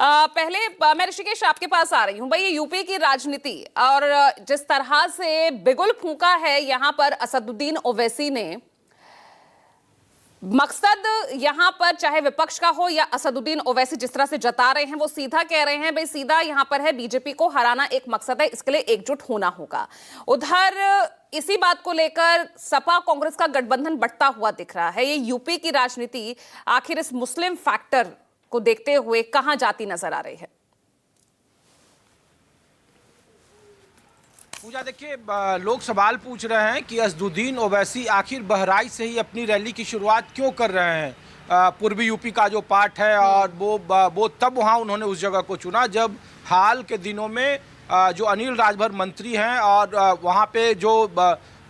पहले मैं ऋषिकेश आपके पास आ रही हूं। भाई, ये यूपी की राजनीति और जिस तरह से बिगुल फूंका है यहां पर असदुद्दीन ओवैसी ने, मकसद यहां पर चाहे विपक्ष का हो या असदुद्दीन ओवैसी जिस तरह से जता रहे हैं, वो सीधा कह रहे हैं भाई सीधा यहां पर है बीजेपी को हराना एक मकसद है, इसके लिए एकजुट होना होगा। उधर इसी बात को लेकर सपा कांग्रेस का गठबंधन बढ़ता हुआ दिख रहा है। ये यूपी की राजनीति आखिर इस मुस्लिम फैक्टर को देखते हुए कहां जाती नजर आ रही है? पूजा, देखिए, लोग सवाल पूछ रहे हैं कि असदुद्दीन ओवैसी आखिर बहराइच से ही अपनी रैली की शुरुआत क्यों कर रहे हैं। पूर्वी यूपी का जो पार्ट है और वो तब वहाँ उन्होंने उस जगह को चुना जब हाल के दिनों में जो अनिल राजभर मंत्री हैं और वहाँ पे जो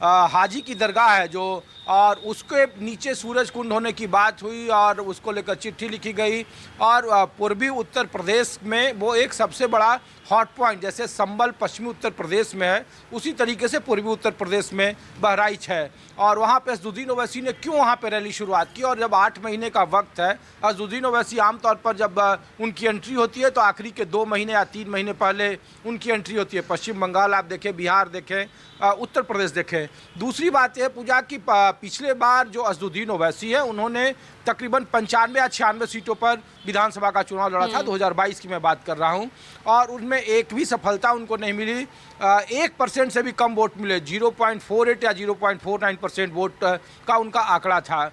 हाजी की दरगाह है जो, और उसके नीचे सूरज कुंड होने की बात हुई और उसको लेकर चिट्ठी लिखी गई। और पूर्वी उत्तर प्रदेश में वो एक सबसे बड़ा हॉट पॉइंट, जैसे संबल पश्चिमी उत्तर प्रदेश में है उसी तरीके से पूर्वी उत्तर प्रदेश में बहराइच है। और वहाँ पे असदुद्दीन ओवैसी ने क्यों वहाँ पे रैली शुरुआत की, और जब 8 महीने का वक्त है, असदुद्दीन ओवैसी आमतौर पर जब उनकी एंट्री होती है तो आखिरी के 2 महीने या 3 महीने पहले उनकी एंट्री होती है। पश्चिम बंगाल आप देखें, बिहार देखें, उत्तर प्रदेश देखें। दूसरी बात यह पूजा की पिछले बार जो असदुद्दीन ओवैसी है उन्होंने तकरीबन 95 या 96 सीटों पर विधानसभा का चुनाव लड़ा था। 2022 की मैं बात कर रहा हूं, और उनमें एक भी सफलता उनको नहीं मिली। 1% से भी कम वोट मिले, 0.48 या 0.49% वोट का उनका आंकड़ा था।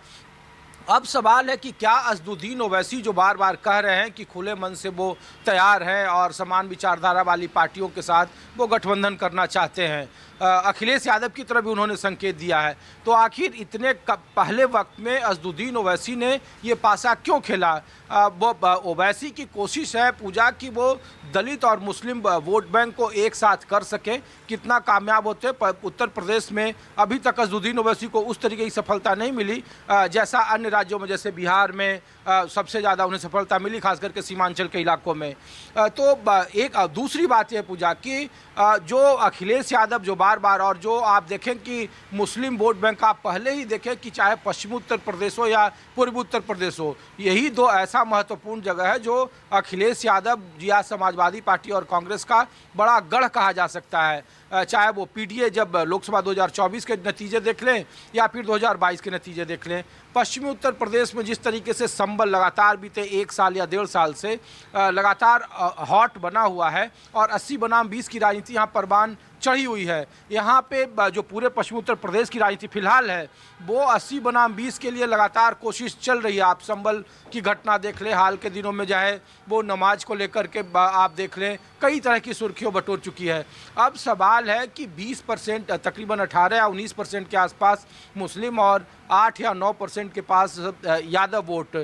अब सवाल है कि क्या असदुद्दीन ओवैसी जो बार बार कह रहे हैं कि खुले मन से वो तैयार हैं और समान विचारधारा वाली पार्टियों के साथ वो गठबंधन करना चाहते हैं, अखिलेश यादव की तरफ भी उन्होंने संकेत दिया है, तो आखिर इतने पहले वक्त में असदुद्दीन ओवैसी ने ये पासा क्यों खेला? वो ओवैसी की कोशिश है पूजा कि वो दलित और मुस्लिम वोट बैंक को एक साथ कर सके। कितना कामयाब होते? उत्तर प्रदेश में अभी तक असदुद्दीन ओवैसी को उस तरीके की सफलता नहीं मिली जैसा अन्य राज्यों में, जैसे बिहार में सबसे ज़्यादा उन्हें सफलता मिली, खास करके सीमांचल के इलाकों में। तो एक दूसरी बात यह पूजा कि जो अखिलेश यादव जो बार बार, और जो आप देखें कि मुस्लिम वोट बैंक आप पहले ही देखें कि चाहे पश्चिमी उत्तर प्रदेश हो या पूर्वी उत्तर प्रदेश हो, यही दो ऐसा महत्वपूर्ण जगह है जो अखिलेश यादव या समाजवादी पार्टी और कांग्रेस का बड़ा गढ़ कहा जा सकता है। चाहे वो पीडीए जब लोकसभा 2024 के नतीजे देख लें या फिर 2022 के नतीजे देख लें, पश्चिमी उत्तर प्रदेश में जिस तरीके से संबल लगातार बीते 1 साल या 1.5 साल से लगातार हॉट बना हुआ है और 80 बनाम 20 की राजनीति यहाँ परवान चढ़ी हुई है। यहाँ पे जो पूरे पश्चिमी उत्तर प्रदेश की राजनीति फिलहाल है वो 80 बनाम 20 के लिए लगातार कोशिश चल रही है। आप संबल की घटना देख लें, हाल के दिनों में चाहे वो नमाज को लेकर के आप देख लें, कई तरह की सुर्खियों बटोर चुकी है। अब सवाल है कि 20%, तकरीबन 18 या 19% के आसपास मुस्लिम और 8 या 9% के पास यादव वोट,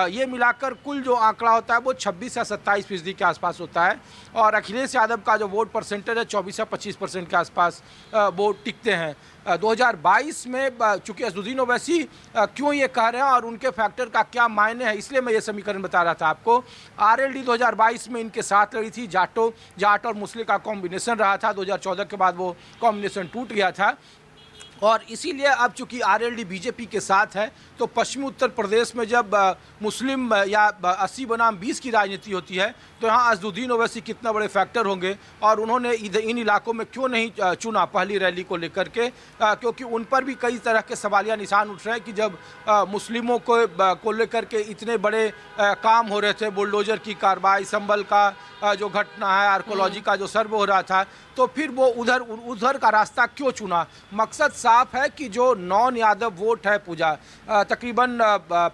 ये मिलाकर कुल जो आंकड़ा होता है वो 26 या 27% के आसपास होता है। और अखिलेश यादव का जो वोट परसेंटेज है 24 या 25% के आसपास वोट टिकते हैं। 2022 में चूंकि असदुद्दीन ओवैसी क्यों ये कह रहे हैं और उनके फैक्टर का क्या मायने है, इसलिए मैं ये समीकरण बता रहा था आपको। आरएलडी 2022 में इनके साथ लड़ी थी, जाट और मुस्लिम का कॉम्बिनेशन रहा था। 2014 के बाद वो कॉम्बिनेशन टूट गया था, और इसीलिए अब चूंकि आरएलडी बीजेपी के साथ है तो पश्चिमी उत्तर प्रदेश में जब मुस्लिम या 80 बनाम 20 की राजनीति होती है तो यहाँ असदुद्दीन ओवैसी कितना बड़े फैक्टर होंगे, और उन्होंने इन इलाकों में क्यों नहीं चुना पहली रैली को लेकर के, क्योंकि उन पर भी कई तरह के सवालिया निशान उठ रहे हैं कि जब मुस्लिमों को लेकर के इतने बड़े काम हो रहे थे, बुलडोजर की कार्रवाई, संबल का जो घटना है, आर्कोलॉजी का जो सर्वे हो रहा था, तो फिर वो उधर का रास्ता क्यों चुना? मकसद साफ है कि जो नॉन यादव वोट है पूजा, तकरीबन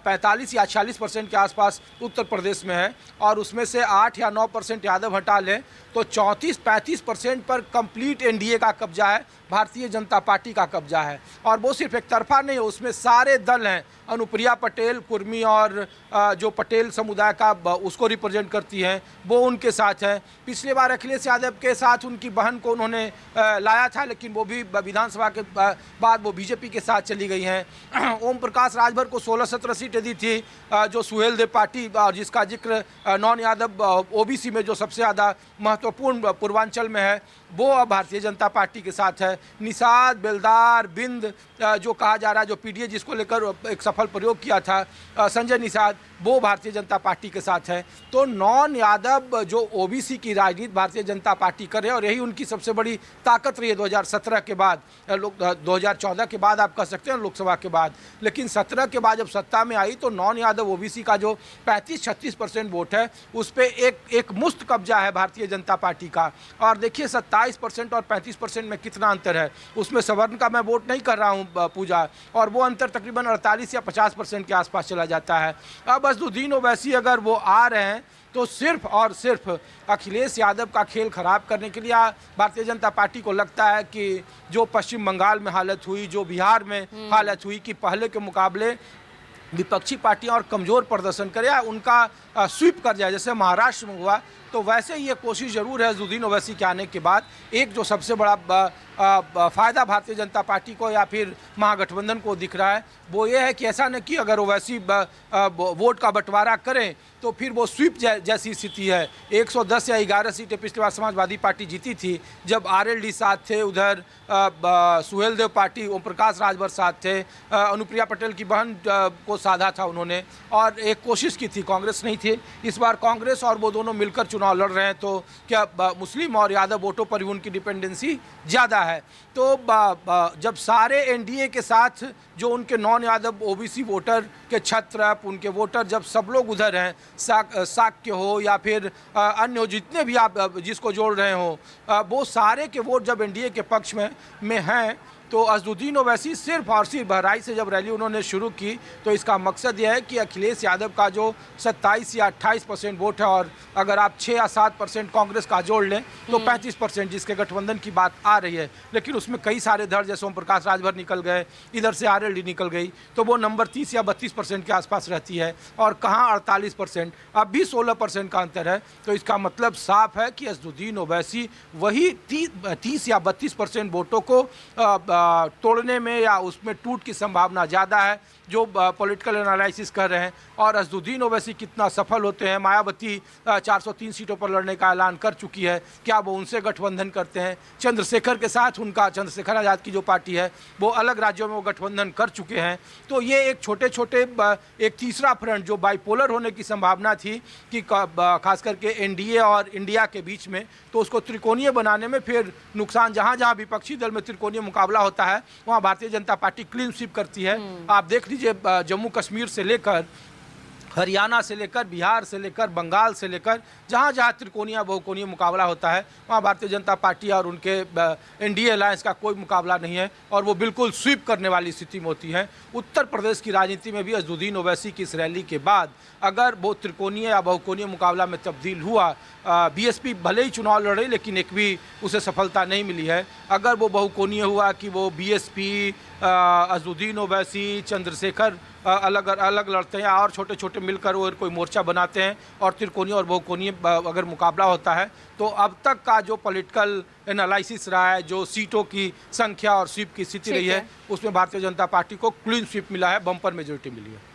45 या 46% के आसपास उत्तर प्रदेश में है, और उसमें से 8 या 9% यादव हटा लें तो 34-35% पर कंप्लीट एनडीए का कब्जा है, भारतीय जनता पार्टी का कब्जा है। और वो सिर्फ एक तरफा नहीं है, उसमें सारे दल हैं। अनुप्रिया पटेल कुर्मी और जो पटेल समुदाय का उसको रिप्रेजेंट करती हैं, वो उनके साथ हैं। पिछले बार अखिलेश यादव के साथ उनकी बहन को उन्होंने लाया था, लेकिन वो भी विधानसभा के बाद वो बीजेपी के साथ चली गई हैं। ओम प्रकाश राजभर को 16-17 सीटें दी थी, जो सुहेल देव पार्टी, और जिसका जिक्र नॉन यादव ओबीसी में जो सबसे ज़्यादा महत्वपूर्ण पूर्वांचल में है, वो अब भारतीय जनता पार्टी के साथ है। निषाद, बेलदार, बिंद जो कहा जा रहा है, जो पीडीए जिसको लेकर एक सफल सफल प्रयोग किया था संजय निषाद, वो भारतीय जनता पार्टी के साथ है। तो नॉन यादव जो ओबीसी की राजनीति भारतीय जनता पार्टी कर रहे हैं और यही उनकी सबसे बड़ी ताकत रही है 2017 के बाद, 2014 के बाद आप कह सकते हैं लोकसभा के बाद, लेकिन 17 के बाद जब सत्ता में आई तो नॉन यादव ओबीसी का जो 35-36% वोट है उस पर एक मुश्त कब्जा है भारतीय जनता पार्टी का। और देखिए 27% और 35% में कितना अंतर है, उसमें सवर्ण का मैं वोट नहीं कर रहा हूँ पूजा, और वो अंतर तकरीबन 48 या 50% के आसपास चला जाता है। अब असदुद्दीन ओवैसी अगर वो आ रहे हैं तो सिर्फ और सिर्फ अखिलेश यादव का खेल खराब करने के लिए भारतीय जनता पार्टी को लगता है कि जो पश्चिम बंगाल में हालत हुई, जो बिहार में हालत हुई, कि पहले के मुकाबले विपक्षी पार्टियां और कमज़ोर प्रदर्शन करें या उनका स्वीप कर जाए, जैसे महाराष्ट्र में हुआ, तो वैसे ही ये कोशिश जरूर है असदुद्दीन ओवैसी के आने के बाद। एक जो सबसे बड़ा फ़ायदा भारतीय जनता पार्टी को या फिर महागठबंधन को दिख रहा है वो ये है कि ऐसा नहीं कि अगर ओवैसी वोट का बंटवारा करें तो फिर वो स्वीप जैसी स्थिति है। 110 या 11 सीटें पिछली बार समाजवादी पार्टी जीती थी जब आरएलडी साथ थे, उधर सुहेल देव पार्टी ओम प्रकाश राजभर साथ थे, अनुप्रिया पटेल की बहन को साधा था उन्होंने, और एक कोशिश की थी, कांग्रेस नहीं थी। इस बार कांग्रेस और वो दोनों मिलकर चुनाव लड़ रहे हैं, तो क्या मुस्लिम और यादव वोटों पर उनकी डिपेंडेंसी ज़्यादा है। तो जब सारे एनडीए के साथ जो उनके नॉन यादव ओबीसी वोटर के छत्र, उनके वोटर जब सब लोग उधर हैं, साक्य हो या फिर अन्य हो, जितने भी आप जिसको जोड़ रहे हो, वो सारे के वोट जब एनडीए के पक्ष में हैं, तो असदुद्दीन ओवैसी सिर्फ और सिर्फ बहराइच से जब रैली उन्होंने शुरू की तो इसका मकसद यह है कि अखिलेश यादव का जो 27 या 28% वोट है, और अगर आप 6 या 7% कांग्रेस का जोड़ लें तो 35% जिसके गठबंधन की बात आ रही है, लेकिन उसमें कई सारे धड़ जैसे ओम प्रकाश राजभर निकल गए, इधर से आरएलडी निकल गई, तो वो नंबर 30 या 32% के आसपास रहती है, और कहाँ 48%, अब भी 16% का अंतर है। तो इसका मतलब साफ है कि असदुद्दीन ओवैसी वही 30 या 32% वोटों को तोड़ने में या उसमें टूट की संभावना ज़्यादा है जो पॉलिटिकल एनालिसिस कर रहे हैं। और असदुद्दीन ओवैसी कितना सफल होते हैं, मायावती 403 सीटों पर लड़ने का ऐलान कर चुकी है, क्या वो उनसे गठबंधन करते हैं? चंद्रशेखर के साथ उनका, चंद्रशेखर आज़ाद की जो पार्टी है वो अलग राज्यों में वो गठबंधन कर चुके हैं। तो ये एक छोटे छोटे एक तीसरा फ्रंट जो बाइपोलर होने की संभावना थी कि खास करके एनडीए और इंडिया के बीच में, तो उसको त्रिकोणीय बनाने में फिर नुकसान, जहाँ जहाँ विपक्षी दल में त्रिकोणीय मुकाबला होता है वहाँ Bharatiya Janata party clean sweep करती है। आप देख लीजिए जम्मू कश्मीर से लेकर हरियाणा से लेकर बिहार से लेकर बंगाल से लेकर जहाँ जहाँ त्रिकोणीय बहुकोणीय मुकाबला होता है वहाँ भारतीय जनता पार्टी और उनके एनडीए अलायंस का कोई मुकाबला नहीं है, और वो बिल्कुल स्वीप करने वाली स्थिति में होती है। उत्तर प्रदेश की राजनीति में भी असदुद्दीन ओवैसी की इस रैली के बाद अगर वो त्रिकोणीय या बहुकोणीय मुकाबला में तब्दील हुआ, बीएसपी भले ही चुनाव लड़े लेकिन एक भी उसे सफलता नहीं मिली है, अगर वो बहुकोणीय हुआ कि वो बीएसपी, असदुद्दीन ओवैसी, चंद्रशेखर अलग अलग लड़ते हैं और छोटे छोटे मिलकर वो कोई मोर्चा बनाते हैं और त्रिकोणीय और बहुकोणीय अगर मुकाबला होता है, तो अब तक का जो पॉलिटिकल एनालिसिस रहा है, जो सीटों की संख्या और स्वीप की स्थिति रही है, उसमें भारतीय जनता पार्टी को क्लीन स्वीप मिला है, बम्पर मेजोरिटी मिली है।